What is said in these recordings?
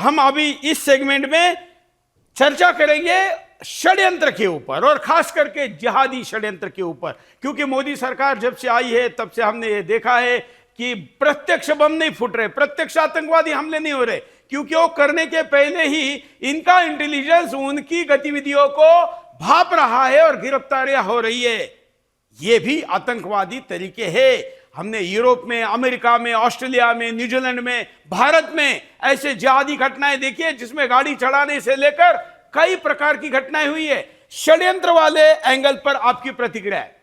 हम अभी इस सेगमेंट में चर्चा करेंगे षड्यंत्र के ऊपर, और खास करके जिहादी षड्यंत्र के ऊपर, क्योंकि मोदी सरकार जब से आई है तब से हमने ये देखा है कि प्रत्यक्ष बम नहीं फूट रहे, प्रत्यक्ष आतंकवादी हमले नहीं हो रहे, क्योंकि वो करने के पहले ही इनका इंटेलिजेंस उनकी गतिविधियों को भाप रहा है और गिरफ्तारियां हो रही है। ये भी आतंकवादी तरीके हैं। हमने यूरोप में, अमेरिका में, ऑस्ट्रेलिया में, न्यूजीलैंड में, भारत में ऐसे जिहादी घटनाएं देखी है जिसमें गाड़ी चढ़ाने से लेकर कई प्रकार की घटनाएं हुई है। षड्यंत्र वाले एंगल पर आपकी प्रतिक्रिया है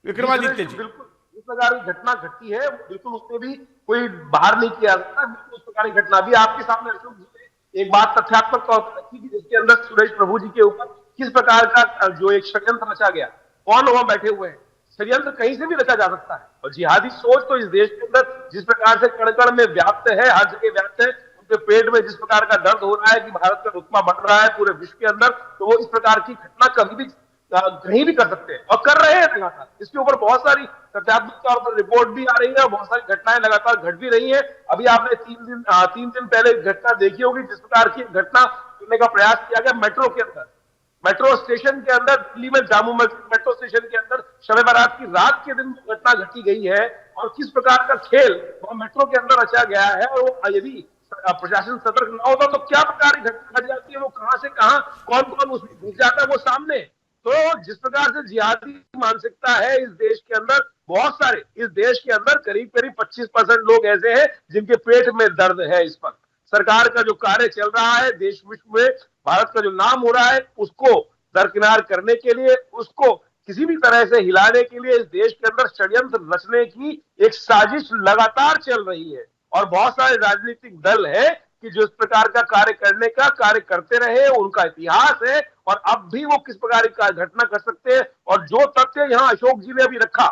विक्रमादित्य जी? बिल्कुल इस प्रकार की घटना घटती है, बिल्कुल उसमें भी कोई बाहर नहीं किया जाता। बिल्कुल उस प्रकार की घटना भी आपके सामने अशोक जी ने एक बात तथ्यात्मक तौर पर रखी थी, जिसके अंदर सुरेश प्रभु जी के ऊपर किस प्रकार का जो एक षड्यंत्र रचा गया, कौन वहां बैठे हुए हैं। षड्यंत्र कहीं से भी रचा जा सकता है, और जिहादी सोच तो इस देश के अंदर जिस प्रकार से कण कण में व्याप्त है, हर जगह व्याप्त है। उनके पेट में जिस प्रकार का दर्द हो रहा है कि भारत का रुतबा बढ़ रहा है पूरे विश्व के अंदर, तो वो इस प्रकार की घटना कभी भी कहीं भी कर सकते हैं और कर रहे हैं लगातार। इसके ऊपर बहुत सारी तथ्यात्मक तौर पर रिपोर्ट भी आ रही है, बहुत सारी घटनाएं लगातार घट भी रही है। अभी आपने 3 दिन पहले घटना देखी होगी, जिस प्रकार की घटना करने का प्रयास किया गया मेट्रो के अंदर, मेट्रो स्टेशन के अंदर, दिल्ली में जामू मस्जिद मेट्रो स्टेशन के अंदर शब बारात की रात के दिन घटना घटी गई है, और किस प्रकार का खेल वह मेट्रो के अंदर रचा गया है। और वो यदि प्रशासन सतर्क न होता तो क्या प्रकार की घटना घट जाती है, वो कहां से कहां कौन कौन उसमें घुस जाता है वो सामने। तो जिस प्रकार से जिहादी मानसिकता है इस देश के अंदर, बहुत सारे इस देश के अंदर करीब करीब 25% लोग ऐसे हैं जिनके पेट में दर्द है। इस वक्त सरकार का जो कार्य चल रहा है, देश विश्व में भारत का जो नाम हो रहा है, उसको दरकिनार करने के लिए, उसको किसी भी तरह से हिलाने के लिए इस देश के अंदर षड्यंत्र रचने की एक साजिश लगातार चल रही है। और बहुत सारे राजनीतिक दल है कि जो इस प्रकार का कार्य करने का कार्य करते रहे, उनका इतिहास है, और अब भी वो किस प्रकार की घटना कर सकते हैं। और जो तथ्य यहाँ अशोक जी ने अभी रखा,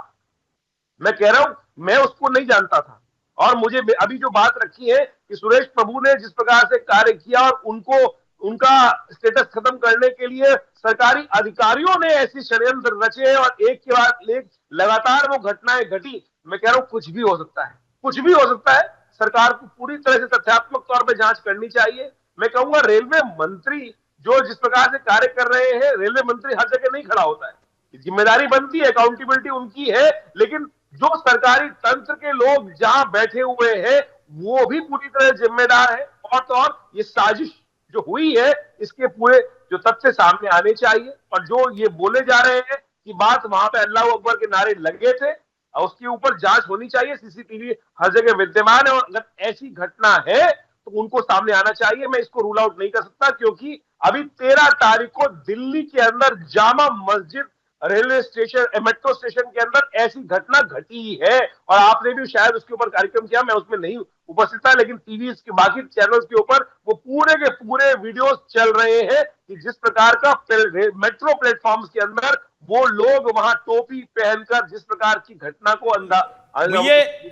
मैं कह रहा हूं मैं उसको नहीं जानता था, और मुझे अभी जो बात रखी है कि सुरेश प्रभु ने जिस प्रकार से कार्य किया और उनको उनका स्टेटस खत्म करने के लिए सरकारी अधिकारियों ने ऐसी षड्यंत्र रचे और एक के बाद एक लगातार वो घटनाएं घटी। मैं कह रहा हूं कुछ भी हो सकता है, कुछ भी हो सकता है। सरकार को पूरी तरह से तथ्यात्मक तौर पर जांच करनी चाहिए। मैं कहूंगा रेलवे मंत्री जो जिस प्रकार से कार्य कर रहे हैं, रेलवे मंत्री हर जगह नहीं खड़ा होता है, जिम्मेदारी बनती है, अकाउंटेबिलिटी उनकी है, लेकिन जो सरकारी तंत्र के लोग जहां बैठे हुए हैं वो भी पूरी तरह जिम्मेदार है। और तो और ये साजिश जो हुई है, इसके पूरे जो तथ्य सामने आने चाहिए। और जो ये बोले जा रहे हैं कि बात वहां पे अल्लाह अकबर के नारे लगे थे, उसके ऊपर जांच होनी चाहिए। सीसीटीवी हर जगह विद्यमान है, और अगर ऐसी घटना है तो उनको सामने आना चाहिए। मैं इसको रूल आउट नहीं कर सकता, क्योंकि अभी 13 तारीख को दिल्ली के अंदर Jama Masjid railway station, metro station के अंदर ऐसी घटना घटी है, और आपने भी शायद उसके ऊपर कार्यक्रम किया, मैं उसमें नहीं उपस्थित था, लेकिन टीवी के बाकी चैनल्स के ऊपर वो पूरे के पूरे वीडियोस चल रहे हैं कि जिस प्रकार का मेट्रो प्लेटफॉर्म्स के अंदर वो लोग वहां टोपी पहनकर जिस प्रकार की घटना को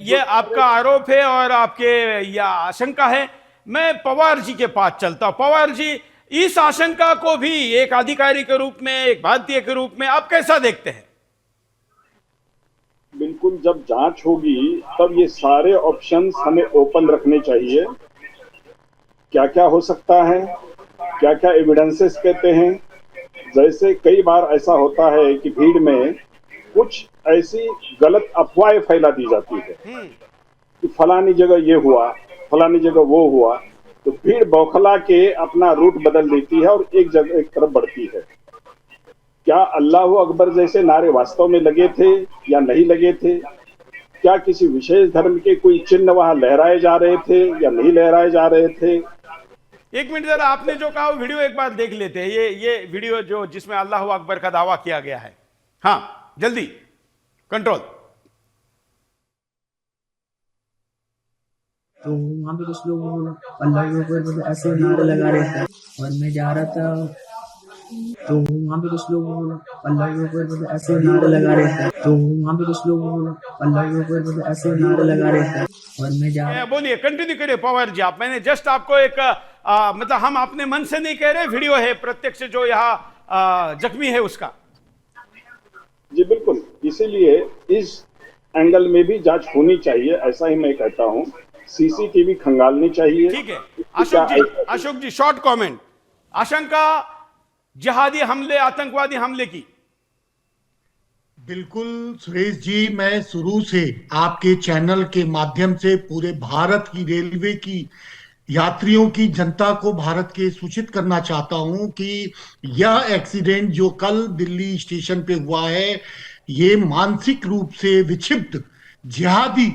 ये आपका आरोप है और आपके या आशंका है। मैं पवार जी के पास चलता हूं। पवार जी, इस आशंका को भी एक अधिकारी के रूप में, एक भारतीय के रूप में आप कैसा देखते हैं? बिल्कुल, जब जांच होगी तब ये सारे ऑप्शंस हमें ओपन रखने चाहिए। क्या क्या हो सकता है, क्या क्या एविडेंसेस कहते हैं। जैसे कई बार ऐसा होता है कि भीड़ में कुछ ऐसी गलत अफवाहें फैला दी जाती है कि फलानी जगह ये हुआ, फलानी जगह वो हुआ, तो भीड़ बौखला के अपना रूट बदल देती है और एक जगह एक तरफ बढ़ती है। क्या अल्लाह अकबर जैसे नारे वास्तव में लगे थे या नहीं लगे थे? क्या किसी विशेष धर्म के कोई चिन्ह वहां लहराए जा रहे थे या नहीं लहराए जा रहे थे? एक मिनट जरा, आपने जो कहा वीडियो एक बार देख लेते हैं। ये वीडियो जो जिसमें अल्लाह अकबर का दावा किया गया है। हाँ, जल्दी कंट्रोल। तो वहाँ पे कुछ लोग अल्लाह के ऊपर ऐसे नारे लगा रहे थे, और मैं जा रहा था तो वहाँ पे कुछ लोग अल्लाह के ऊपर ऐसे नारे लगा रहे थे, तो वहाँ पे कुछ लोग अल्लाह के ऊपर ऐसे नारे लगा रहे थे, और मैं जा रहा। बोलिए, कंटिन्यू करिए पवार जी आप। मैंने जस्ट आपको एक मतलब हम अपने मन से नहीं कह रहे, वीडियो है प्रत्यक्ष जो यहाँ जख्मी है उसका। जी बिल्कुल, इसीलिए इस एंगल में भी जांच होनी चाहिए, ऐसा ही मैं कहता हूं। सीसीटीवी खंगालनी चाहिए। ठीक है क्या अशोक जी शॉर्ट कमेंट। आशंका जिहादी हमले, आतंकवादी हमले की। बिल्कुल सुरेश जी, मैं शुरू से आपके चैनल के माध्यम से पूरे भारत की रेलवे की यात्रियों की, जनता को भारत के सूचित करना चाहता हूं कि यह एक्सीडेंट जो कल दिल्ली स्टेशन पे हुआ है, ये मानसिक रूप से विक्षिप्त जिहादी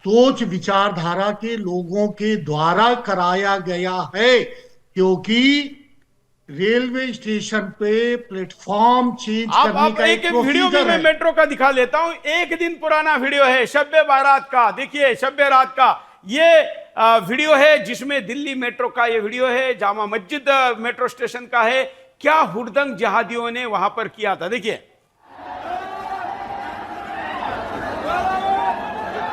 सोच विचारधारा के लोगों के द्वारा कराया गया है, क्योंकि रेलवे स्टेशन पे प्लेटफॉर्म चेंज करने का एक वीडियो भी मैं मेट्रो का दिखा लेता हूं। एक दिन पुराना वीडियो है शब्बे बारात का। देखिए शब्बे रात का ये वीडियो है जिसमें दिल्ली मेट्रो का ये वीडियो है, जामा मस्जिद मेट्रो स्टेशन का है। क्या हुड़दंग जिहादियों ने वहां पर किया था, देखिए।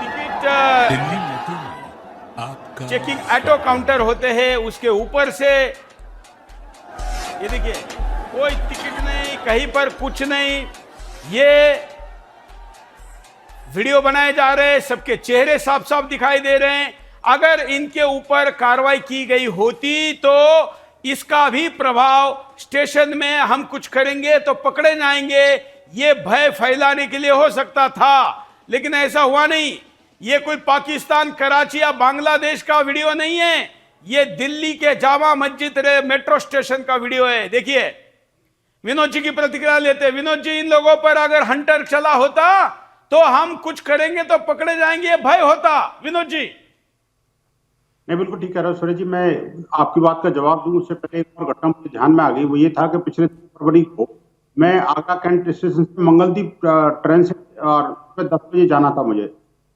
टिकट दिल्ली मेट्रो में आपका चेकिंग ऑटो काउंटर होते हैं, उसके ऊपर से ये देखिए कोई टिकट नहीं, कहीं पर कुछ नहीं। ये वीडियो बनाए जा रहे हैं, सबके चेहरे साफ साफ दिखाई दे रहे हैं। अगर इनके ऊपर कार्रवाई की गई होती तो इसका भी प्रभाव स्टेशन में हम कुछ करेंगे तो पकड़े जाएंगे, ये भय फैलाने के लिए हो सकता था, लेकिन ऐसा हुआ नहीं। ये कोई पाकिस्तान, कराची या बांग्लादेश का वीडियो नहीं है, ये दिल्ली के जामा मस्जिद मेट्रो स्टेशन का वीडियो है। देखिए विनोद जी की प्रतिक्रिया लेते हैं। विनोद जी, इन लोगों पर अगर हंटर चला होता तो हम कुछ करेंगे तो पकड़े जाएंगे, भय होता। विनोद जी। नहीं, बिल्कुल ठीक कह रहे हो सुरेश जी। मैं आपकी बात का जवाब दूं उससे पहले एक और घटना मुझे ध्यान में आ गई। वो ये था कि पिछले 3 फरवरी को मैं आगरा कैंट स्टेशन से मंगलदीप ट्रेन से और 10 बजे जाना था। मुझे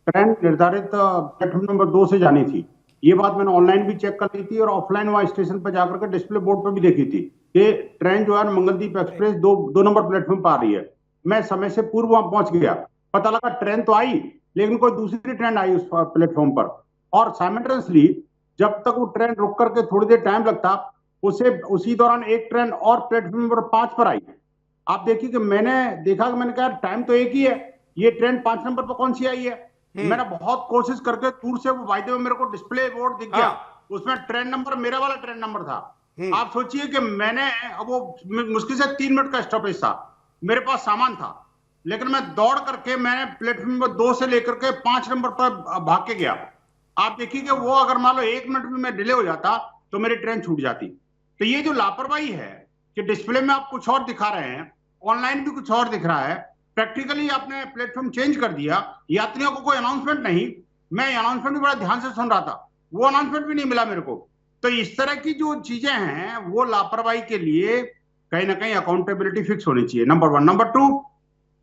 ट्रेन निर्धारित प्लेटफॉर्म नंबर 2 से जानी थी। ये बात मैंने ऑनलाइन भी चेक कर ली थी और ऑफलाइन वहां स्टेशन पर जाकर के डिस्प्ले बोर्ड पर भी देखी थी कि ट्रेन जो है मंगलदीप एक्सप्रेस 2 नंबर प्लेटफॉर्म पर आ रही है। मैं समय से पूर्व वहां पहुंच गया। पता लगा ट्रेन तो आई, लेकिन कोई दूसरी ट्रेन आई उस प्लेटफॉर्म पर, और साइमल्टेनियसली जब तक वो ट्रेन रुक करके थोड़ी देर टाइम लगता, उसी दौरान एक ट्रेन और प्लेटफॉर्म नंबर 5 पर आई। आप देखिए कि मैंने देखा कि मैंने कहा टाइम तो एक ही है, ये ट्रेन 5 नंबर पर कौन सी आई है। मैंने बहुत कोशिश करके दूर से वो वायदे में मेरे को डिस्प्ले बोर्ड दिख गया, उसमें ट्रेन नंबर मेरा वाला ट्रेन नंबर था। आप सोचिए कि मैंने, अब वो मुश्किल से 3 मिनट का स्टॉपेज था, मेरे पास सामान था, लेकिन मैं दौड़ करके मैंने प्लेटफॉर्म नंबर 2 से लेकर के 5 नंबर पर भाग के गया। आप देखिए कि वो अगर मान लो 1 मिनट में मैं डिले हो जाता तो मेरी ट्रेन छूट जाती। तो ये जो लापरवाही है कि डिस्प्ले में आप कुछ और दिखा रहे हैं, ऑनलाइन भी कुछ और दिख रहा है, प्रैक्टिकली आपने प्लेटफॉर्म चेंज कर दिया, यात्रियों को कोई अनाउंसमेंट नहीं। मैं अनाउंसमेंट भी बड़ा ध्यान से सुन रहा था, वो अनाउंसमेंट भी नहीं मिला मेरे को। तो इस तरह की जो चीजें हैं वो लापरवाही के लिए कहीं ना कहीं अकाउंटेबिलिटी फिक्स होनी चाहिए, नंबर 1। नंबर 2,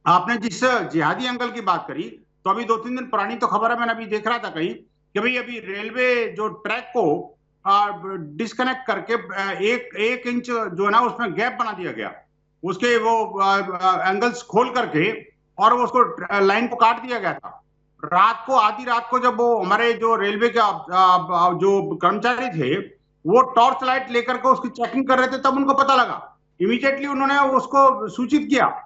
आपने जिस जिहादी अंकल की बात करी, तो अभी 2-3 दिन पुरानी तो खबर है, मैंने अभी देख रहा था कहीं कि भाई अभी रेलवे जो ट्रैक को डिस्कनेक्ट करके 1 इंच जो है ना उसमें गैप बना दिया गया, उसके वो एंगल्स खोल करके और उसको लाइन को काट दिया गया था। रात को, आधी रात को, जब वो हमारे जो रेलवे के जो कर्मचारी थे वो टॉर्च लाइट लेकर के उसकी चेकिंग कर रहे थे, तब उनको पता लगा। इमीडिएटली उन्होंने उसको सूचित किया